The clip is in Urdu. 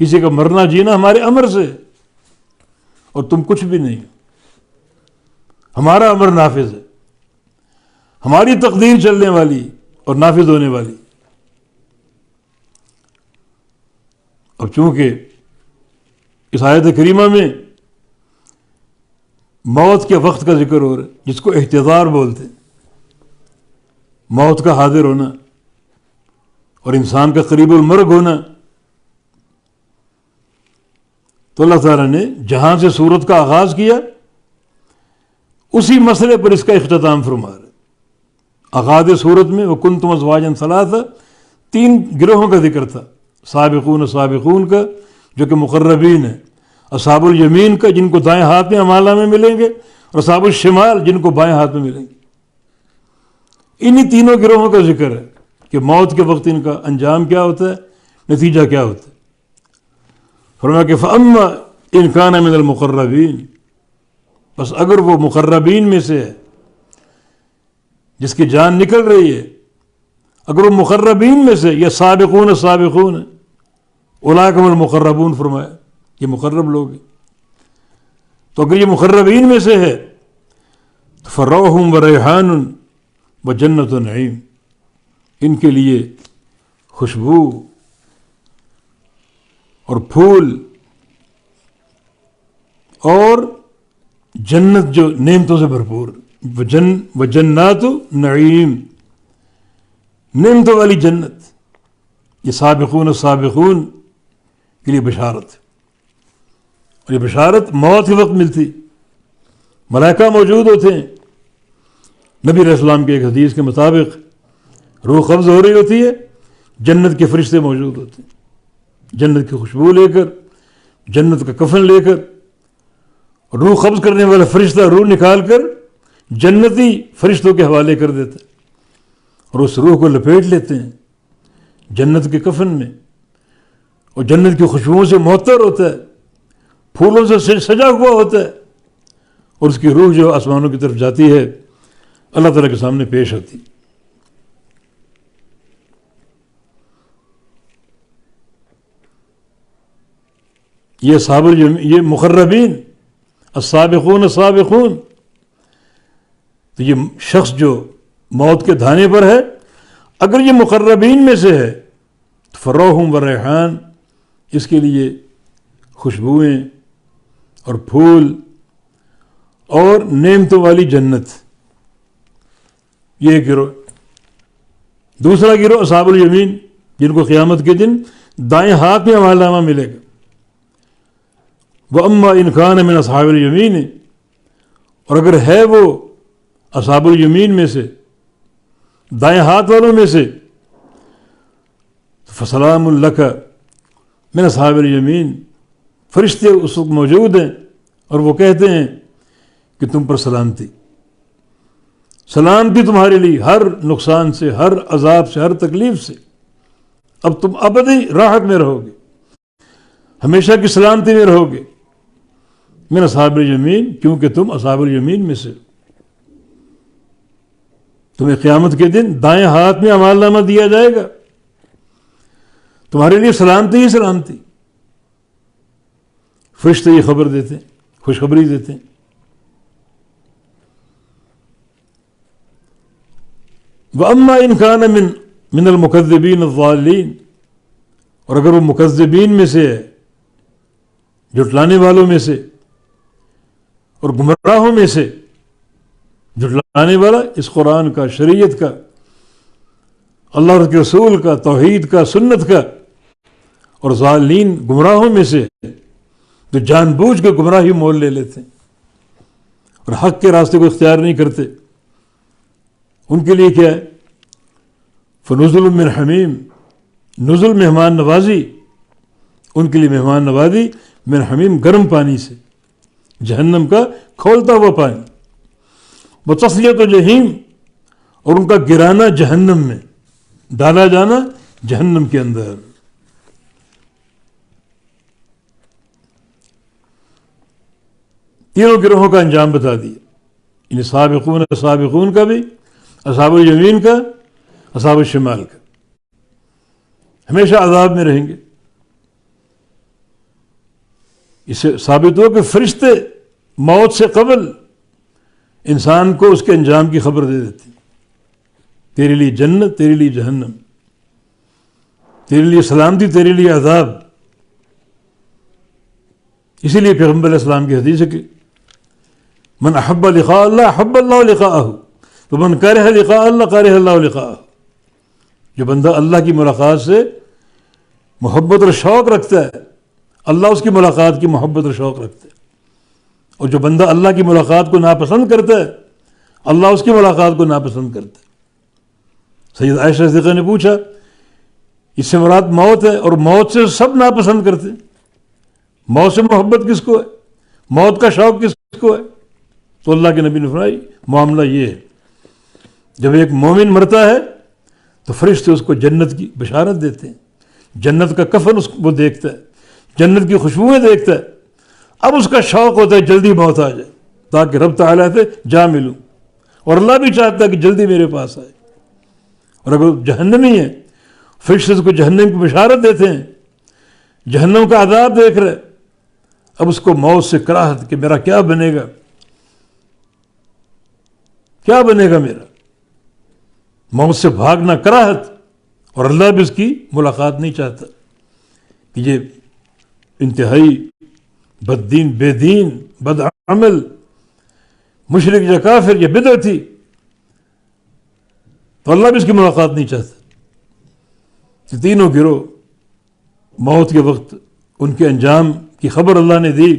کسی کا مرنا جینا ہمارے امر سے ہے، اور تم کچھ بھی نہیں، ہمارا امر نافذ ہے، ہماری تقدیر چلنے والی اور نافذ ہونے والی۔ اب چونکہ اس آیت کریمہ میں موت کے وقت کا ذکر ہو رہا ہے، جس کو احتضار بولتے ہیں، موت کا حاضر ہونا اور انسان کا قریب المرگ ہونا، تو اللہ تعالیٰ نے جہاں سے سورت کا آغاز کیا اسی مسئلے پر اس کا اختتام فرما رہا ہے۔ آغاز سورت میں وَكُنْتُمْ أَزْوَاجًا ثَلَاثَةً 3 گروہوں کا ذکر تھا، سابقون سابقون کا جو کہ مقربین ہیں، اصحاب الیمین کا جن کو دائیں ہاتھ میں امالہ میں ملیں گے، اور اصحاب الشمال جن کو بائیں ہاتھ میں ملیں گے۔ انہی تینوں گروہوں کا ذکر ہے کہ موت کے وقت ان کا انجام کیا ہوتا ہے، نتیجہ کیا ہوتا ہے۔ فرمایا کہ فَأَمَّا إِنْ كَانَ مِنَ الْمُقَرَّبِينَ، بس اگر وہ مقربین میں سے ہے جس کی جان نکل رہی ہے، اگر وہ مقربین میں سے یا سابقون سابقون ہے، اولئک هم المقربون، فرمایا یہ مقرب لوگ ہیں، تو اگر یہ مقربین میں سے ہے تو فروح وریحان وجنت نعیم، ان کے لیے خوشبو اور پھول اور جنت جو نعمتوں سے بھرپور، وجنات نعیم، نعمتوں والی جنت، یہ سابقون سابقون کے لیے بشارت ہے۔ اور یہ بشارت موت کے وقت ملتی، ملائکہ موجود ہوتے ہیں، نبی علیہ السلام کے ایک حدیث کے مطابق روح قبض ہو رہی ہوتی ہے، جنت کے فرشتے موجود ہوتے ہیں، جنت کی خوشبو لے کر، جنت کا کفن لے کر، روح قبض کرنے والا فرشتہ روح نکال کر جنتی فرشتوں کے حوالے کر دیتا ہے، اور اس روح کو لپیٹ لیتے ہیں جنت کے کفن میں، اور جنت کی خوشبوؤں سے معطر ہوتا ہے، پھولوں سے سجا ہوا ہوتا ہے، اور اس کی روح جو آسمانوں کی طرف جاتی ہے اللہ تعالیٰ کے سامنے پیش آتی۔ یہ مقربین السابقون السابقون، تو یہ شخص جو موت کے دھانے پر ہے اگر یہ مقربین میں سے ہے تو فروح و ریحان، اس کے لیے خوشبوئیں اور پھول اور نعمتوں والی جنت، یہ گروہ۔ دوسرا گروہ اصحاب الیمین، جن کو قیامت کے دن دائیں ہاتھ میں اعمال نامہ ملے گا۔ وَأَمَّا إِنْ كَانَ مِنْ أَصْحَابِ الْيَمِينِ، اور اگر ہے وہ اصحاب الیمین میں سے، دائیں ہاتھ والوں میں سے، فَسَلَامٌ لَكَ مِنْ أَصْحَابِ الْيَمِينِ، فرشتے اس وقت موجود ہیں اور وہ کہتے ہیں کہ تم پر سلامتی، سلامتی تمہارے لیے ہر نقصان سے، ہر عذاب سے، ہر تکلیف سے، اب تم ابدی راحت میں رہو گے، ہمیشہ کی سلامتی میں رہو گے، من اصحاب الیمین، کیونکہ تم اصحاب الیمین میں سے، تمہیں قیامت کے دن دائیں ہاتھ میں اعمال نامہ دیا جائے گا، تمہارے لیے سلامتی ہی سلامتی۔ فرشتے یہ خبر دیتے ہیں، خوشخبری دیتے ہیں۔ وَأَمَّا إِنْ كَانَ مِنَ الْمُكَذِّبِينَ الضَّالِّينَ، اور اگر وہ مکذبین میں سے ہے، جھٹلانے والوں میں سے اور گمراہوں میں سے، جھٹلانے والا اس قرآن کا، شریعت کا، اللہ اور کے رسول کا، توحید کا، سنت کا، اور ضالین گمراہوں میں سے جو جان بوجھ کے گمراہی مول لے لیتے ہیں اور حق کے راستے کو اختیار نہیں کرتے، ان کے لیے کیا ہے؟ فنزل من حمیم، نزل مہمان نوازی، ان کے لیے مہمان نوازی من حمیم، گرم پانی سے، جہنم کا کھولتا ہوا پانی، وتصلیۃ جہیم، اور ان کا گرانا جہنم میں، ڈالا جانا جہنم کے اندر۔ تینوں گروہوں کا انجام بتا دیا، یعنی سابقون سابقون کا بھی، اصحاب الیمین کا، اصحاب الشمال کا، ہمیشہ عذاب میں رہیں گے۔ اس سے ثابت ہو کہ فرشتے موت سے قبل انسان کو اس کے انجام کی خبر دے دیتے ہیں، تیرے لیے جنت، تیرے لیے جہنم، تیرے لیے سلامتی، تیرے لیے عذاب۔ اسی لیے پیغمبر علیہ السلام کی حدیث ہے کہ من احب لقاء اللہ احب اللہ لقاءہ ومن کرہ لقاء اللہ کرہ اللہ لقاءہ۔ جو بندہ اللہ کی ملاقات سے محبت اور شوق رکھتا ہے، اللہ اس کی ملاقات کی محبت اور شوق رکھتا ہے، اور جو بندہ اللہ کی ملاقات کو ناپسند کرتا ہے، اللہ اس کی ملاقات کو ناپسند کرتا ہے۔ سید عائشہ صدیقہ نے پوچھا اس سے مراد موت ہے، اور موت سے سب ناپسند کرتے ہیں، موت سے محبت کس کو ہے، موت کا شوق کس کو ہے؟ تو اللہ کے نبی نے فرمایا معاملہ یہ ہے، جب ایک مومن مرتا ہے تو فرشتے اس کو جنت کی بشارت دیتے ہیں، جنت کا کفن وہ دیکھتا ہے، جنت کی خوشبوئیں دیکھتا ہے۔ اب اس کا شوق ہوتا ہے جلدی موت آ جائے تاکہ رب تعالیٰ سے جا ملوں، اور اللہ بھی چاہتا ہے کہ جلدی میرے پاس آئے۔ اور اگر جہنمی ہے، فرشتے اس کو جہنم کی بشارت دیتے ہیں، جہنم کا عذاب دیکھ رہے، اب اس کو موت سے کراہت کہ میرا کیا بنے گا، کیا بنے گا میرا، موت سے بھاگنا کراہت، اور اللہ بھی اس کی ملاقات نہیں چاہتا کہ یہ انتہائی بد دین، بے دین، بد عمل، مشرک یا کافر یا بدعتی، تو اللہ بھی اس کی ملاقات نہیں چاہتا۔ یہ تینوں گروہ موت کے وقت ان کے انجام کی خبر اللہ نے دی،